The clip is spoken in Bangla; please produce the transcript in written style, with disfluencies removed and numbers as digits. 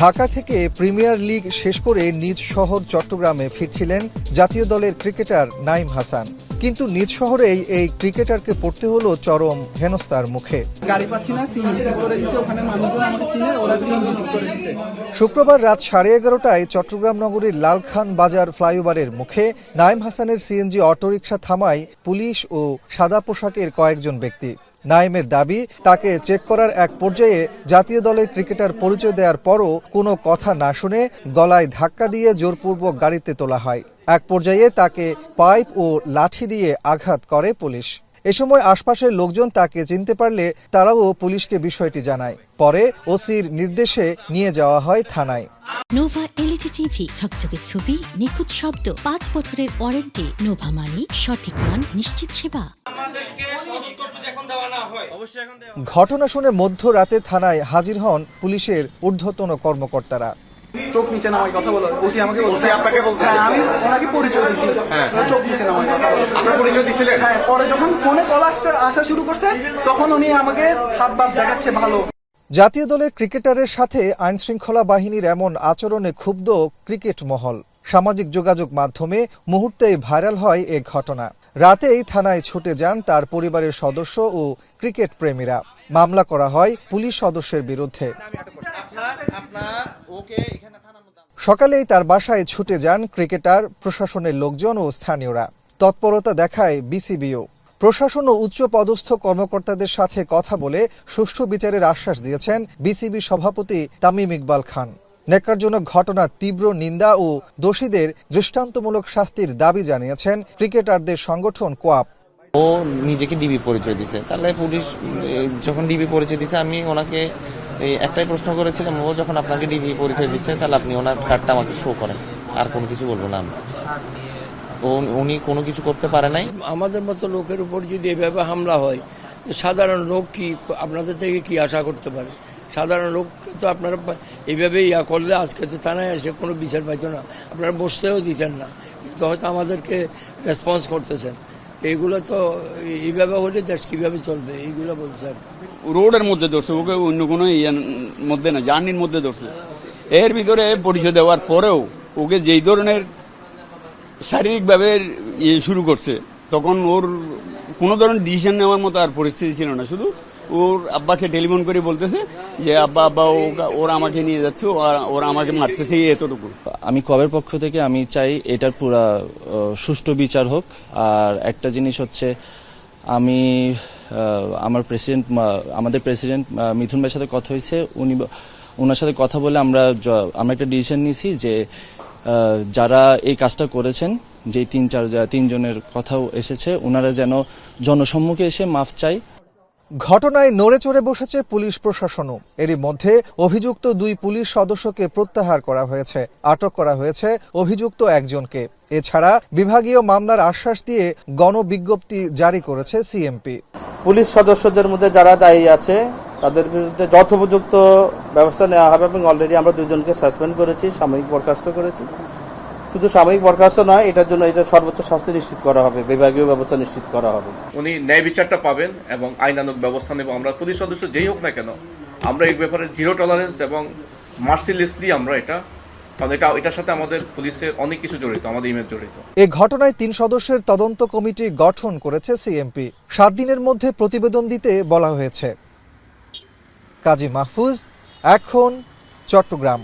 ঢাকা থেকে প্রিমিয়ার লিগ শেষ করে নিজ শহর চট্টগ্রামে ফিরছিলেন জাতীয় দলের ক্রিকেটার নাঈম হাসান, কিন্তু নিজ শহরেই এই ক্রিকেটারকে পড়তে হলো চরম হেনস্থার মুখে। শুক্রবার রাত 11:30টায় চট্টগ্রাম নগরীর লালখান বাজার ফ্লাইওভারের মুখে নাঈম হাসানের সিএনজি অটোরিকশা থামায় পুলিশ ও সাদা পোশাকের কয়েকজন ব্যক্তি। নাঈমের দাবি, তাকে চেক করার এক পর্যায়ে জাতীয় দলের ক্রিকেটার পরিচয় দেওয়ার পরও কোনো কথা না শুনে গলায় ধাক্কা দিয়ে জোরপূর্বক গাড়িতে তোলা হয়। এক পর্যায়ে তাকে পাইপ ও লাঠি দিয়ে আঘাত করে পুলিশ। এ সময় আশপাশের লোকজন তাকে চিনতে পারলে তারাও পুলিশকে বিষয়টি জানায়। পরে ওসির নির্দেশে নিয়ে যাওয়া হয় থানায়। নোভা এলইডি টিভি, ঝকঝকে ছবি, নিখুঁত শব্দ, 5 বছরের ওয়ারেন্টি। নোভা মানি সঠিক মান, নিশ্চিত সেবা। ঘটনা শুনে মধ্যরাতে থানায় হাজির হন পুলিশের ঊর্ধ্বতন কর্মকর্তারা। চোখ নিচে নামাই কথা বলো। ওসি আমাকে বলছে, আপনাকে বলতে আমি ওনাকে পরিচয় দিয়েছি। চোখ নিচে নামাই কথা বলো। আপনার পরিচয় দিয়েছিলেন? হ্যাঁ, পরে যখন ফোনে কল আসা শুরু করছে তখন উনি আমাকে হাত বাদ দেখাচ্ছে ভালো। জাতীয় দলের ক্রিকেটারের সাথে আইনশৃঙ্খলা বাহিনীর এমন আচরণে ক্ষুব্ধ ক্রিকেট মহল। সামাজিক যোগাযোগ মাধ্যমে মুহূর্তেই ভাইরাল হয় এ ঘটনা। রাতেই থানায় ছুটে যান তার পরিবারের সদস্য ও ক্রিকেট প্রেমীরা। মামলা করা হয় পুলিশ সদস্যের বিরুদ্ধে। সকালেই তার বাসায় ছুটে যান ক্রিকেটার, প্রশাসনের লোকজন ও স্থানীয়রা। তৎপরতা দেখায় বিসিবিও। প্রশাসন ও উচ্চ পদস্থ কর্মকর্তাদের সাথে কথা বলে সুষ্ঠু বিচারের আশ্বাস দিয়েছেন বিসিবি সভাপতি তামিম ইকবাল খান। ন্যাক্কারজনক ঘটনার তীব্র নিন্দা ও দোষীদের দৃষ্টান্তমূলক শাস্তির দাবি জানিয়েছেন ক্রিকেটারদের সংগঠন কোয়াপ। ও নিজেকে ডিবি পরিচয় দিছে, তাহলে পুলিশ যখন ডিবি পরিচয় দিছে আমি ওনাকে একটাই প্রশ্ন করেছিলাম, ও যখন আপনাকে ডিবি পরিচয় দিচ্ছে তাহলে আপনি ওনার কার্ডটা আমাকে শো করেন, আর কোনো কিছু বলবো না আমি। উনি কোনো কিছু করতে পারে নাই। আমাদের মতো লোকের উপর যদি এভাবে হামলা হয়, সাধারণ লোক কি আপনাদের থেকে কি আশা করতে পারে? সাধারণ লোককে তো আপনারা এইভাবে করলে আজকে তো থানায় এসে কোনো বিচার পাইতো না, আপনারা বসতেও দিতেন না, কিন্তু হয়তো আমাদেরকে রেসপন্স করতেছেন। এইগুলো তো এইভাবে হলে দেশ কিভাবে চলবে, এইগুলো বলছে। রোডের মধ্যে ধরছে ওকে, অন্য কোনো ইয়ের মধ্যে না, জার্নির মধ্যে ধরছে। এর ভিতরে পরিচয় দেওয়ার পরেও ওকে যেই ধরনের শারীরিকভাবে শুরু করছে, তখন ওর কোনো ধরনের ডিসিশন নেওয়ার মতো আর পরিস্থিতি ছিল না। শুধু ওর আব্বাকে টেলিফোন করে বলতেছে যে আব্বা আব্বা ওরা আমাকে নিয়ে যাচ্ছে, ওরা আমাকে মারতেছে, এতটুকু। আমি কবের পক্ষ থেকে আমি চাই এটার পুরা সুষ্ঠু বিচার হোক। আর একটা জিনিস হচ্ছে, আমি আমাদের প্রেসিডেন্ট মিথুন ভাইয়ের সাথে কথা হয়েছে, ওনার সাথে কথা বলে আমরা একটা ডিসিশন নিয়েছি যে যারা এই কাজটা করেছেন, যে তিনজনের কথাও এসেছে, ওনারা যেন জনসম্মুখে এসে মাফ চায়। ঘটনায় নড়ে চড়ে বসেছে পুলিশ প্রশাসনও। এরই মধ্যে অভিযুক্ত 2 পুলিশ সদস্যকে প্রত্যাহার করা হয়েছে, আটক করা হয়েছে অভিযুক্ত একজনকে। এছাড়া বিভাগীয় মামলার আশ্বাস দিয়ে গণবিজ্ঞপ্তি জারি করেছে সিএমপি। পুলিশ সদস্যদের মধ্যে যারা দায়ী আছে তাদের বিরুদ্ধে যথোপযুক্ত ব্যবস্থা নেওয়া হবে এবং অলরেডি আমরা 2 জনকে সাসপেন্ড করেছি, সাময়িক বরখাস্ত করেছি। শুধু সাময়িক বরখাস্ত নয়, এটার জন্য এটা সর্বোচ্চ শাস্তি নিশ্চিত করা হবে, বিভাগীয় ব্যবস্থা নিশ্চিত করা হবে। উনি ন্যায় বিচারটা পাবেন এবং আইনানুগ ব্যবস্থা নেব। আমরা পুলিশ সদস্য যেই হোক না কেন, আমরা এই ব্যাপারে জিরো টলারেন্স এবং মার্সিলেসলি আমরা কারণ এটার সাথে আমাদের পুলিশের অনেক কিছু জড়িত, আমাদের ইমেজ জড়িত। এ ঘটনায় 3 সদস্যের তদন্ত কমিটি গঠন করেছে সিএমপি। 7 দিনের মধ্যে প্রতিবেদন দিতে বলা হয়েছে। কাজী মাহফুজ, এখন চট্টগ্রাম।